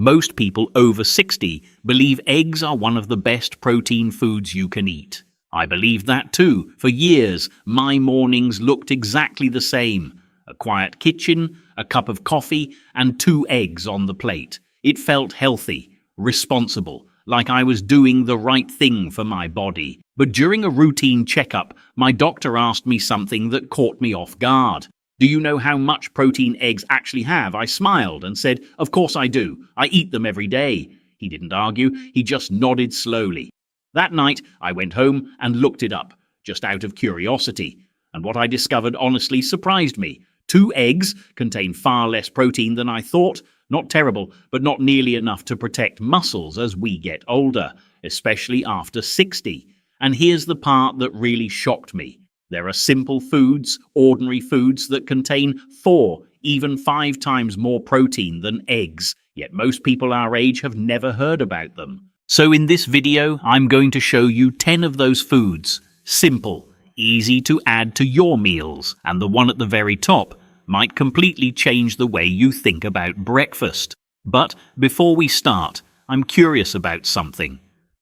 Most people over 60 believe eggs are one of the best protein foods you can eat. I believed that too. For years, my mornings looked exactly the same. A quiet kitchen, a cup of coffee, and 2 eggs on the plate. It felt healthy, responsible, like I was doing the right thing for my body. But during a routine checkup, my doctor asked me something that caught me off guard. "Do you know how much protein eggs actually have?" I smiled and said, "Of course I do. I eat them every day." He didn't argue, he just nodded slowly. That night, I went home and looked it up, just out of curiosity. And what I discovered honestly surprised me. 2 eggs contain far less protein than I thought. Not terrible, but not nearly enough to protect muscles as we get older, especially after 60. And here's the part that really shocked me. There are simple foods, ordinary foods, that contain 4, even 5 times more protein than eggs, yet most people our age have never heard about them. So in this video, I'm going to show you 10 of those foods. Simple, easy to add to your meals, and the one at the very top might completely change the way you think about breakfast. But before we start, I'm curious about something.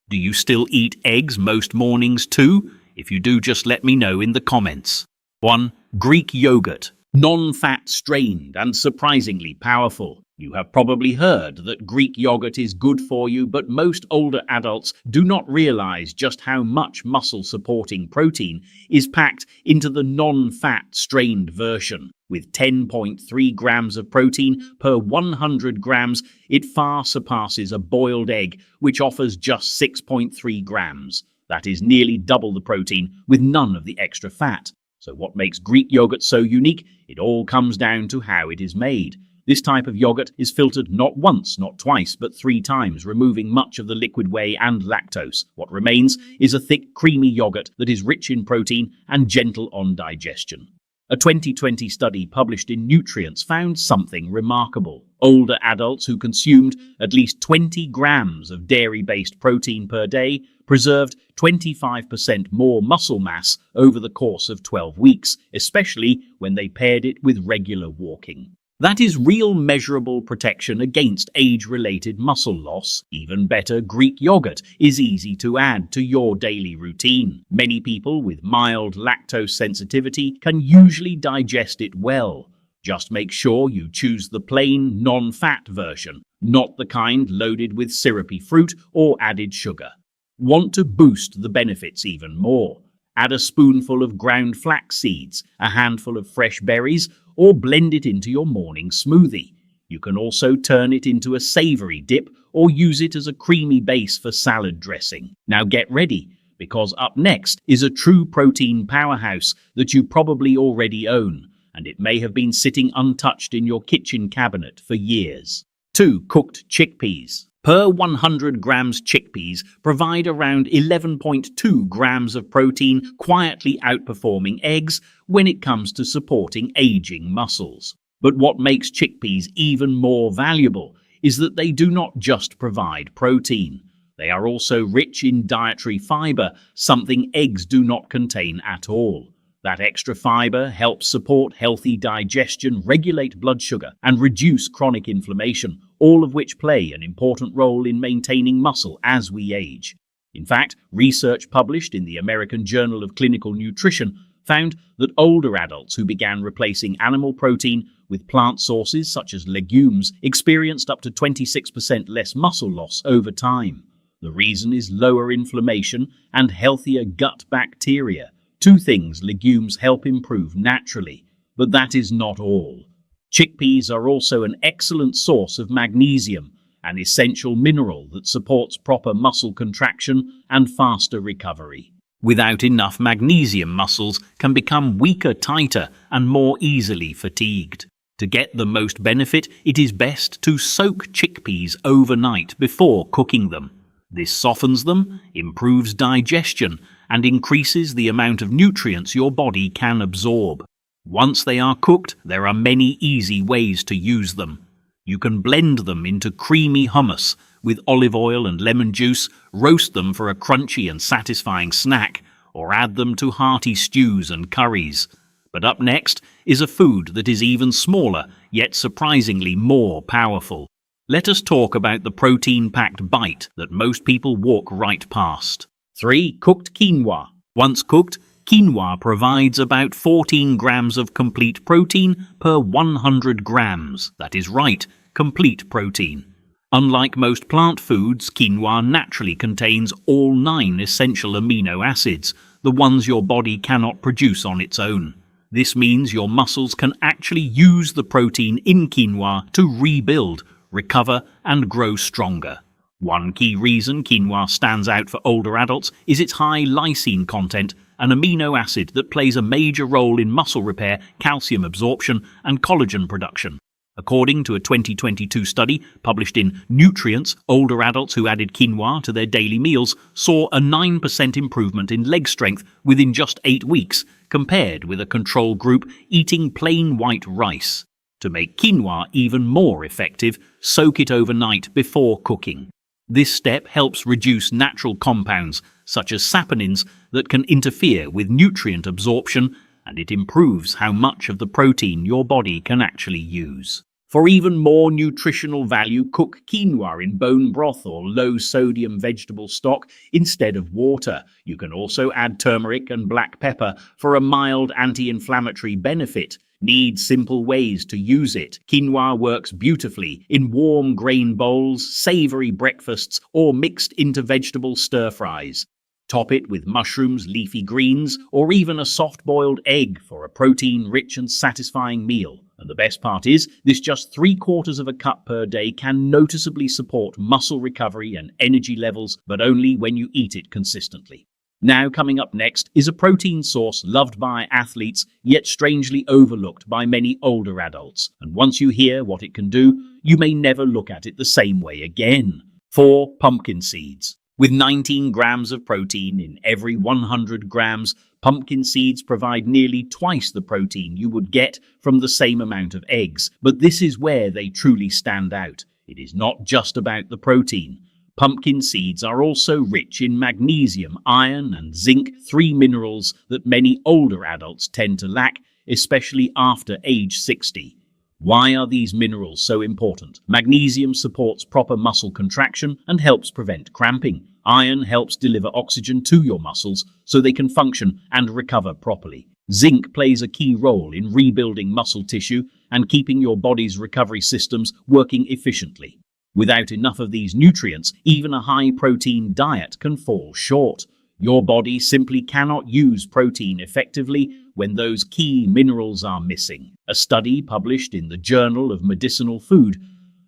Do you still eat eggs most mornings too? If you do, just let me know in the comments. 1. Greek yogurt. Non-fat, strained, and surprisingly powerful. You have probably heard that Greek yogurt is good for you, but most older adults do not realize just how much muscle-supporting protein is packed into the non-fat, strained version. With 10.3 grams of protein per 100 grams, it far surpasses a boiled egg, which offers just 6.3 grams. That is nearly double the protein with none of the extra fat. So what makes Greek yogurt so unique? It all comes down to how it is made. This type of yogurt is filtered not once, not twice, but 3 times, removing much of the liquid whey and lactose. What remains is a thick, creamy yogurt that is rich in protein and gentle on digestion. A 2020 study published in Nutrients found something remarkable. Older adults who consumed at least 20 grams of dairy-based protein per day preserved 25% more muscle mass over the course of 12 weeks, especially when they paired it with regular walking. That is real measurable protection against age-related muscle loss. Even better, Greek yogurt is easy to add to your daily routine. Many people with mild lactose sensitivity can usually digest it well. Just make sure you choose the plain, non-fat version, not the kind loaded with syrupy fruit or added sugar. Want to boost the benefits even more? Add a spoonful of ground flax seeds, a handful of fresh berries, or blend it into your morning smoothie. You can also turn it into a savory dip or use it as a creamy base for salad dressing. Now get ready, because up next is a true protein powerhouse that you probably already own, and it may have been sitting untouched in your kitchen cabinet for years. 2. Cooked chickpeas. Per 100 grams, chickpeas provide around 11.2 grams of protein, quietly outperforming eggs when it comes to supporting aging muscles. But what makes chickpeas even more valuable is that they do not just provide protein. They are also rich in dietary fiber, something eggs do not contain at all. That extra fiber helps support healthy digestion, regulate blood sugar, and reduce chronic inflammation, all of which play an important role in maintaining muscle as we age. In fact, research published in the American Journal of Clinical Nutrition found that older adults who began replacing animal protein with plant sources such as legumes experienced up to 26% less muscle loss over time. The reason is lower inflammation and healthier gut bacteria. 2 things legumes help improve naturally, but that is not all. Chickpeas are also an excellent source of magnesium, an essential mineral that supports proper muscle contraction and faster recovery. Without enough magnesium, muscles can become weaker, tighter, and more easily fatigued. To get the most benefit, it is best to soak chickpeas overnight before cooking them. This softens them, improves digestion, and increases the amount of nutrients your body can absorb. Once they are cooked, there are many easy ways to use them. You can blend them into creamy hummus with olive oil and lemon juice, roast them for a crunchy and satisfying snack, or add them to hearty stews and curries. But up next is a food that is even smaller, yet surprisingly more powerful. Let us talk about the protein-packed bite that most people walk right past. 3. Cooked quinoa. Once cooked, quinoa provides about 14 grams of complete protein per 100 grams. That is right, complete protein. Unlike most plant foods, quinoa naturally contains all 9 essential amino acids, the ones your body cannot produce on its own. This means your muscles can actually use the protein in quinoa to rebuild, recover, and grow stronger. One key reason quinoa stands out for older adults is its high lysine content, an amino acid that plays a major role in muscle repair, calcium absorption, and collagen production. According to a 2022 study published in Nutrients, older adults who added quinoa to their daily meals saw a 9% improvement in leg strength within just 8 weeks, compared with a control group eating plain white rice. To make quinoa even more effective, soak it overnight before cooking. This step helps reduce natural compounds, such as saponins, that can interfere with nutrient absorption, and it improves how much of the protein your body can actually use. For even more nutritional value, cook quinoa in bone broth or low-sodium vegetable stock instead of water. You can also add turmeric and black pepper for a mild anti-inflammatory benefit. Need simple ways to use it. Quinoa works beautifully in warm grain bowls, savory breakfasts, or mixed into vegetable stir-fries. Top it with mushrooms, leafy greens, or even a soft-boiled egg for a protein-rich and satisfying meal. And the best part is, this just 3/4 of a cup per day can noticeably support muscle recovery and energy levels, but only when you eat it consistently. Now coming up next is a protein source loved by athletes, yet strangely overlooked by many older adults. And once you hear what it can do, you may never look at it the same way again. 4. Pumpkin seeds. With 19 grams of protein in every 100 grams, pumpkin seeds provide nearly twice the protein you would get from the same amount of eggs. But this is where they truly stand out. It is not just about the protein. Pumpkin seeds are also rich in magnesium, iron, and zinc, 3 minerals that many older adults tend to lack, especially after age 60. Why are these minerals so important? Magnesium supports proper muscle contraction and helps prevent cramping. Iron helps deliver oxygen to your muscles so they can function and recover properly. Zinc plays a key role in rebuilding muscle tissue and keeping your body's recovery systems working efficiently. Without enough of these nutrients, even a high-protein diet can fall short. Your body simply cannot use protein effectively when those key minerals are missing. A study published in the Journal of Medicinal Food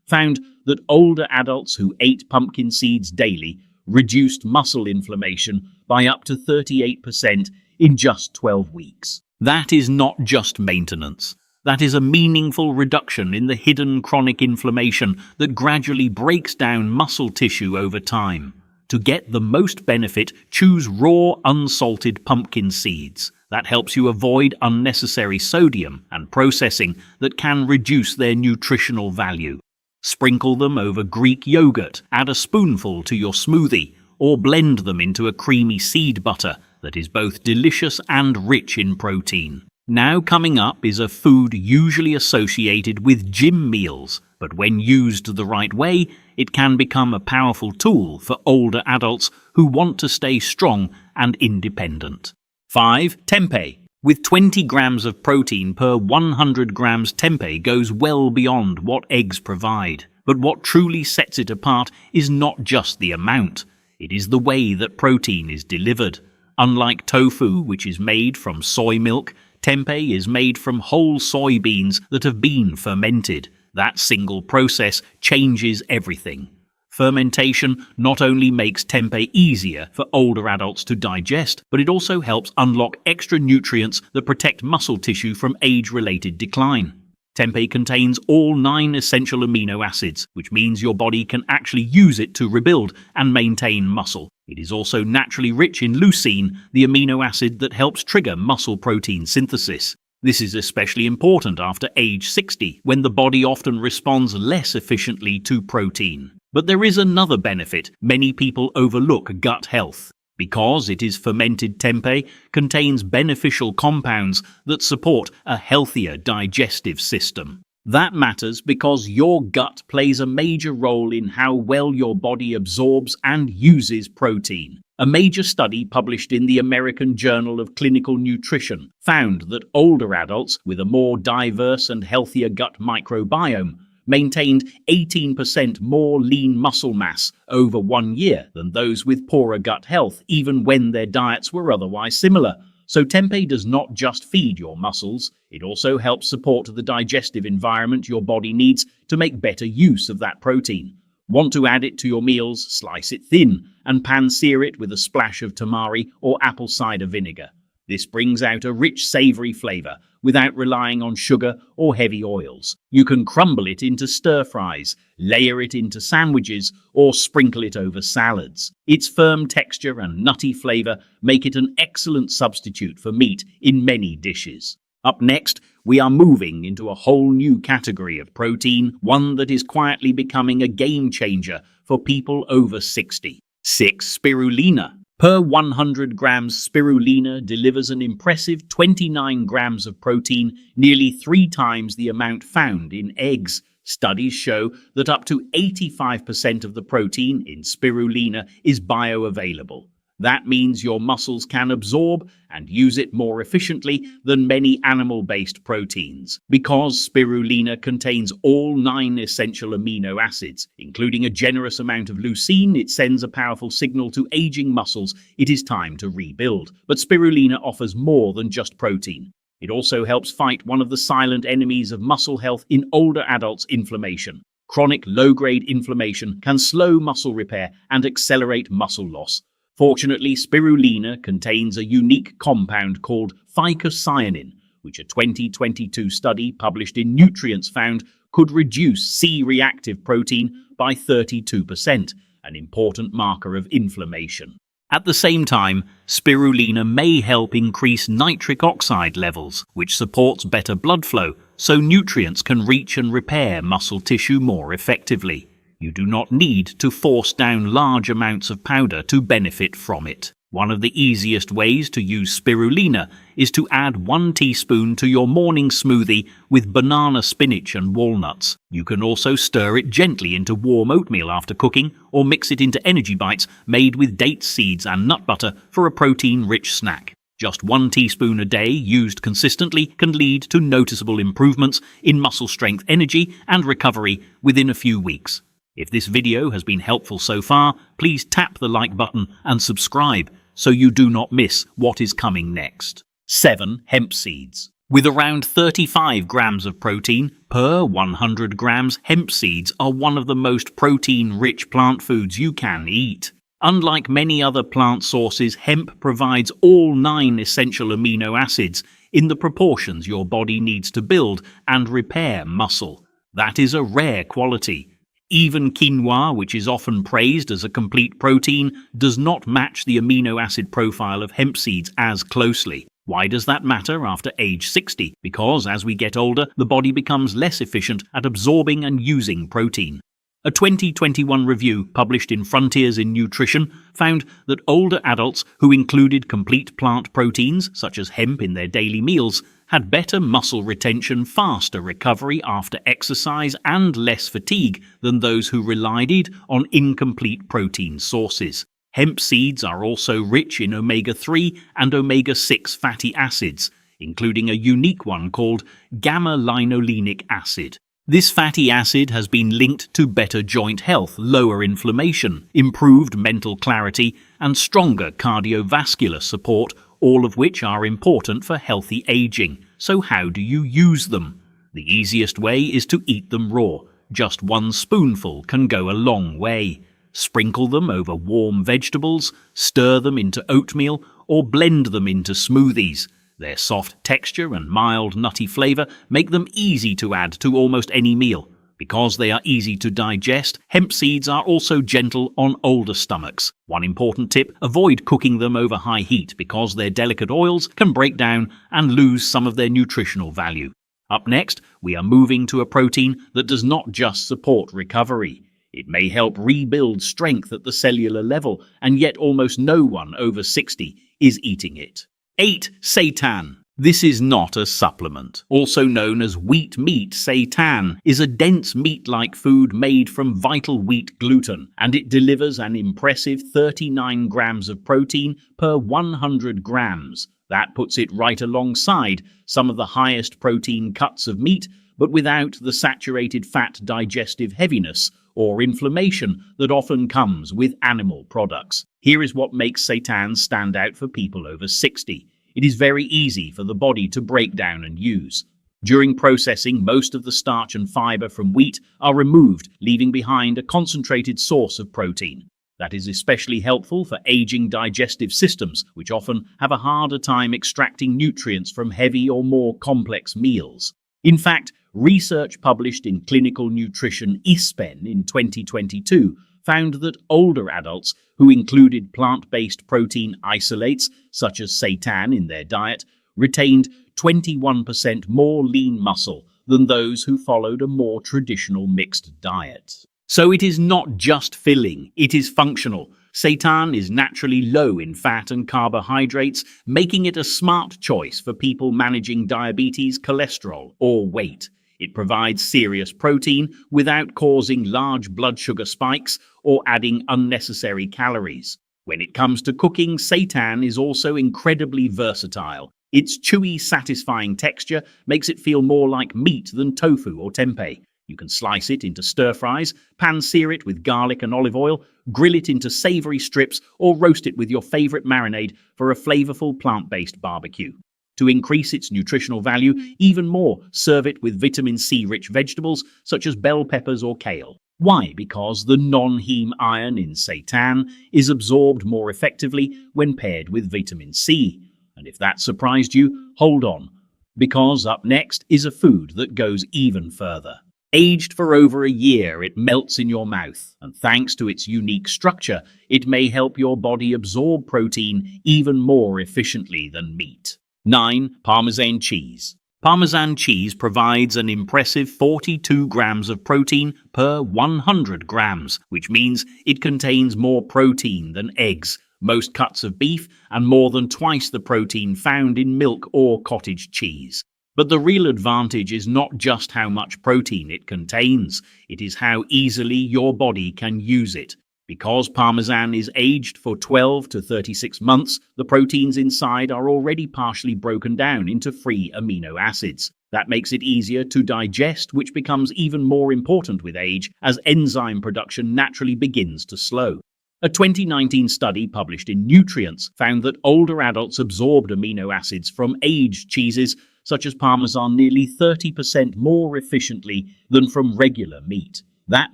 found that older adults who ate pumpkin seeds daily reduced muscle inflammation by up to 38% in just 12 weeks. That is not just maintenance. That is a meaningful reduction in the hidden chronic inflammation that gradually breaks down muscle tissue over time. To get the most benefit, choose raw, unsalted pumpkin seeds. That helps you avoid unnecessary sodium and processing that can reduce their nutritional value. Sprinkle them over Greek yogurt, add a spoonful to your smoothie, or blend them into a creamy seed butter that is both delicious and rich in protein. Now coming up is a food usually associated with gym meals, but when used the right way, it can become a powerful tool for older adults who want to stay strong and independent. 5. Tempeh. With 20 grams of protein per 100 grams, tempeh goes well beyond what eggs provide. But what truly sets it apart is not just the amount. It is the way that protein is delivered. Unlike tofu, which is made from soy milk, tempeh is made from whole soybeans that have been fermented. That single process changes everything. Fermentation not only makes tempeh easier for older adults to digest, but it also helps unlock extra nutrients that protect muscle tissue from age-related decline. Tempeh contains all 9 essential amino acids, which means your body can actually use it to rebuild and maintain muscle. It is also naturally rich in leucine, the amino acid that helps trigger muscle protein synthesis. This is especially important after age 60, when the body often responds less efficiently to protein. But there is another benefit many people overlook: gut health. Because it is fermented, tempeh contains beneficial compounds that support a healthier digestive system. That matters because your gut plays a major role in how well your body absorbs and uses protein. A major study published in the American Journal of Clinical Nutrition found that older adults with a more diverse and healthier gut microbiome maintained 18% more lean muscle mass over 1 year than those with poorer gut health, even when their diets were otherwise similar. So tempeh does not just feed your muscles, it also helps support the digestive environment your body needs to make better use of that protein. Want to add it to your meals? Slice it thin and pan-sear it with a splash of tamari or apple cider vinegar. This brings out a rich, savory flavor without relying on sugar or heavy oils. You can crumble it into stir-fries, layer it into sandwiches, or sprinkle it over salads. Its firm texture and nutty flavor make it an excellent substitute for meat in many dishes. Up next, we are moving into a whole new category of protein, one that is quietly becoming a game changer for people over 60. 6. Spirulina. Per 100 grams, spirulina delivers an impressive 29 grams of protein, nearly 3 times the amount found in eggs. Studies show that up to 85% of the protein in spirulina is bioavailable. That means your muscles can absorb and use it more efficiently than many animal-based proteins. Because spirulina contains all 9 essential amino acids, including a generous amount of leucine, it sends a powerful signal to aging muscles it is time to rebuild. But spirulina offers more than just protein. It also helps fight one of the silent enemies of muscle health in older adults: inflammation. Chronic low-grade inflammation can slow muscle repair and accelerate muscle loss. Fortunately, spirulina contains a unique compound called phycocyanin, which a 2022 study published in Nutrients found could reduce C-reactive protein by 32%, an important marker of inflammation. At the same time, spirulina may help increase nitric oxide levels, which supports better blood flow, so nutrients can reach and repair muscle tissue more effectively. You do not need to force down large amounts of powder to benefit from it. One of the easiest ways to use spirulina is to add 1 teaspoon to your morning smoothie with banana, spinach and walnuts. You can also stir it gently into warm oatmeal after cooking, or mix it into energy bites made with date seeds and nut butter for a protein-rich snack. Just 1 teaspoon a day used consistently can lead to noticeable improvements in muscle strength, energy and recovery within a few weeks. If this video has been helpful so far, please tap the like button and subscribe so you do not miss what is coming next. 7. Hemp seeds. With around 35 grams of protein per 100 grams, hemp seeds are one of the most protein-rich plant foods you can eat. Unlike many other plant sources, hemp provides all 9 essential amino acids in the proportions your body needs to build and repair muscle. That is a rare quality. Even quinoa, which is often praised as a complete protein, does not match the amino acid profile of hemp seeds as closely. Why does that matter after age 60? Because as we get older, the body becomes less efficient at absorbing and using protein. A 2021 review published in Frontiers in Nutrition found that older adults who included complete plant proteins, such as hemp, in their daily meals had better muscle retention, faster recovery after exercise, and less fatigue than those who relied on incomplete protein sources. Hemp seeds are also rich in omega-3 and omega-6 fatty acids, including a unique one called gamma-linolenic acid. This fatty acid has been linked to better joint health, lower inflammation, improved mental clarity, and stronger cardiovascular support, all of which are important for healthy aging. So how do you use them? The easiest way is to eat them raw. Just 1 spoonful can go a long way. Sprinkle them over warm vegetables, stir them into oatmeal, or blend them into smoothies. Their soft texture and mild nutty flavor make them easy to add to almost any meal. Because they are easy to digest, hemp seeds are also gentle on older stomachs. One important tip: avoid cooking them over high heat because their delicate oils can break down and lose some of their nutritional value. Up next, we are moving to a protein that does not just support recovery. It may help rebuild strength at the cellular level, and yet almost no one over 60 is eating it. 8. Seitan. This is not a supplement. Also known as wheat meat, seitan is a dense meat-like food made from vital wheat gluten, and it delivers an impressive 39 grams of protein per 100 grams. That puts it right alongside some of the highest protein cuts of meat, but without the saturated fat digestive heaviness or inflammation that often comes with animal products. Here is what makes seitan stand out for people over 60. It is very easy for the body to break down and use. During processing, most of the starch and fiber from wheat are removed, leaving behind a concentrated source of protein. That is especially helpful for aging digestive systems, which often have a harder time extracting nutrients from heavy or more complex meals. In fact, research published in Clinical Nutrition ISPEN in 2022 found that older adults who included plant-based protein isolates, such as seitan, in their diet, retained 21% more lean muscle than those who followed a more traditional mixed diet. So it is not just filling, it is functional. Seitan is naturally low in fat and carbohydrates, making it a smart choice for people managing diabetes, cholesterol, or weight. It provides serious protein without causing large blood sugar spikes or adding unnecessary calories. When it comes to cooking, seitan is also incredibly versatile. Its chewy, satisfying texture makes it feel more like meat than tofu or tempeh. You can slice it into stir-fries, pan-sear it with garlic and olive oil, grill it into savory strips, or roast it with your favorite marinade for a flavorful plant-based barbecue. To increase its nutritional value even more, serve it with vitamin C-rich vegetables such as bell peppers or kale. Why? Because the non-heme iron in seitan is absorbed more effectively when paired with vitamin C. And if that surprised you, hold on, because up next is a food that goes even further. Aged for over a year, it melts in your mouth, and thanks to its unique structure, it may help your body absorb protein even more efficiently than meat. 9. Parmesan cheese. Parmesan cheese provides an impressive 42 grams of protein per 100 grams, which means it contains more protein than eggs, most cuts of beef, and more than twice the protein found in milk or cottage cheese. But the real advantage is not just how much protein it contains, it is how easily your body can use it. Because Parmesan is aged for 12 to 36 months, the proteins inside are already partially broken down into free amino acids. That makes it easier to digest, which becomes even more important with age as enzyme production naturally begins to slow. A 2019 study published in Nutrients found that older adults absorbed amino acids from aged cheeses such as Parmesan nearly 30% more efficiently than from regular meat. That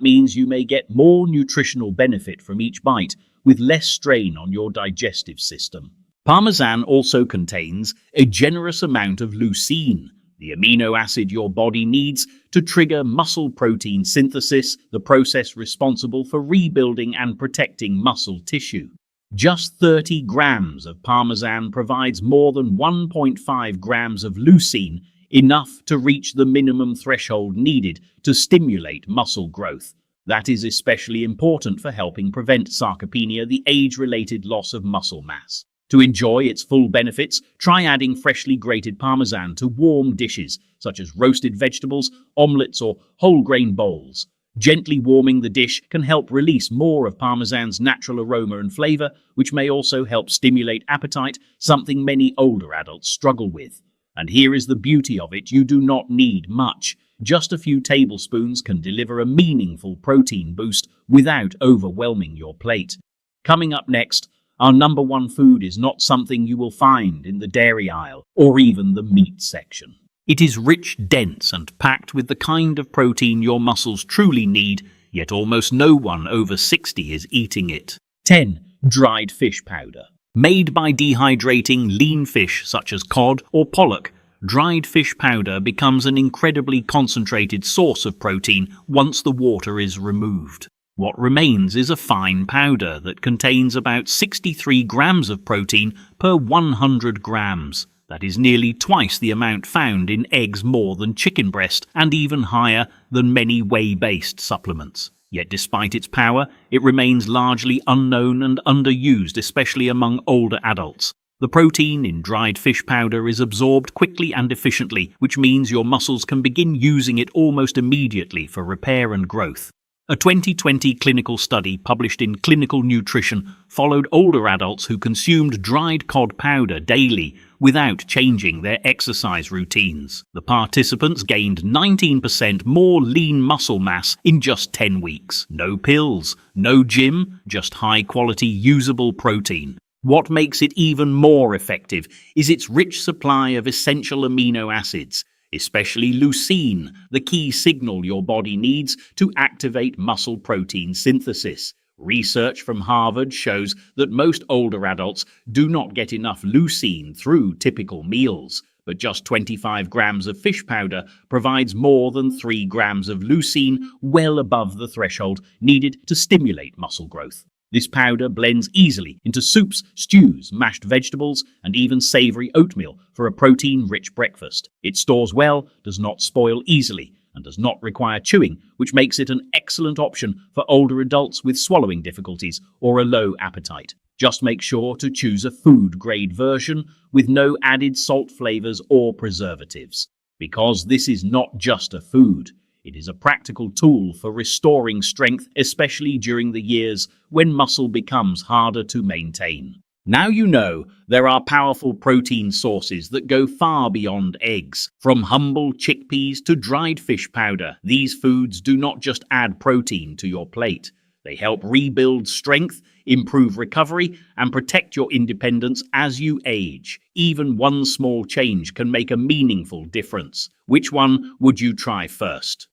means you may get more nutritional benefit from each bite with less strain on your digestive system. Parmesan also contains a generous amount of leucine, the amino acid your body needs to trigger muscle protein synthesis, the process responsible for rebuilding and protecting muscle tissue. Just 30 grams of Parmesan provides more than 1.5 grams of leucine, enough to reach the minimum threshold needed to stimulate muscle growth. That is especially important for helping prevent sarcopenia, the age-related loss of muscle mass. To enjoy its full benefits, try adding freshly grated Parmesan to warm dishes, such as roasted vegetables, omelets, or whole grain bowls. Gently warming the dish can help release more of Parmesan's natural aroma and flavor, which may also help stimulate appetite, something many older adults struggle with. And here is the beauty of it: you do not need much. Just a few tablespoons can deliver a meaningful protein boost without overwhelming your plate. Coming up next, our number one food is not something you will find in the dairy aisle or even the meat section. It is rich, dense, and packed with the kind of protein your muscles truly need, yet almost no one over 60 is eating it. 10. Dried fish powder. Made by dehydrating lean fish such as cod or pollock, dried fish powder becomes an incredibly concentrated source of protein once the water is removed. What remains is a fine powder that contains about 63 grams of protein per 100 grams. That is nearly twice the amount found in eggs, more than chicken breast, and even higher than many whey-based supplements. Yet despite its power, it remains largely unknown and underused, especially among older adults. The protein in dried fish powder is absorbed quickly and efficiently, which means your muscles can begin using it almost immediately for repair and growth. A 2020 clinical study published in Clinical Nutrition followed older adults who consumed dried cod powder daily without changing their exercise routines. The participants gained 19% more lean muscle mass in just 10 weeks. No pills, no gym, just high-quality usable protein. What makes it even more effective is its rich supply of essential amino acids, especially leucine, the key signal your body needs to activate muscle protein synthesis. Research from Harvard shows that most older adults do not get enough leucine through typical meals, but just 25 grams of fish powder provides more than 3 grams of leucine, well above the threshold needed to stimulate muscle growth. This powder blends easily into soups, stews, mashed vegetables, and even savory oatmeal for a protein-rich breakfast. It stores well, does not spoil easily, and does not require chewing, which makes it an excellent option for older adults with swallowing difficulties or a low appetite. Just make sure to choose a food-grade version with no added salt flavors or preservatives. Because this is not just a food. It is a practical tool for restoring strength, especially during the years when muscle becomes harder to maintain. Now you know there are powerful protein sources that go far beyond eggs. From humble chickpeas to dried fish powder, these foods do not just add protein to your plate. They help rebuild strength, improve recovery, and protect your independence as you age. Even one small change can make a meaningful difference. Which one would you try first?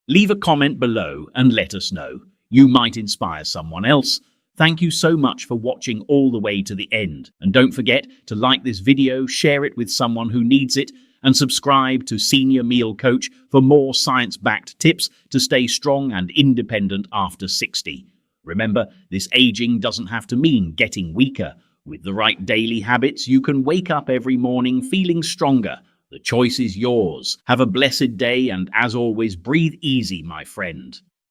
Leave a comment below and let us know. You might inspire someone else. Thank you so much for watching all the way to the end. And don't forget to like this video, share it with someone who needs it, and subscribe to Senior Meal Coach for more science-backed tips to stay strong and independent after 60. Remember, this aging doesn't have to mean getting weaker. With the right daily habits, you can wake up every morning feeling stronger. The choice is yours. Have a blessed day, and as always, breathe easy, my friend.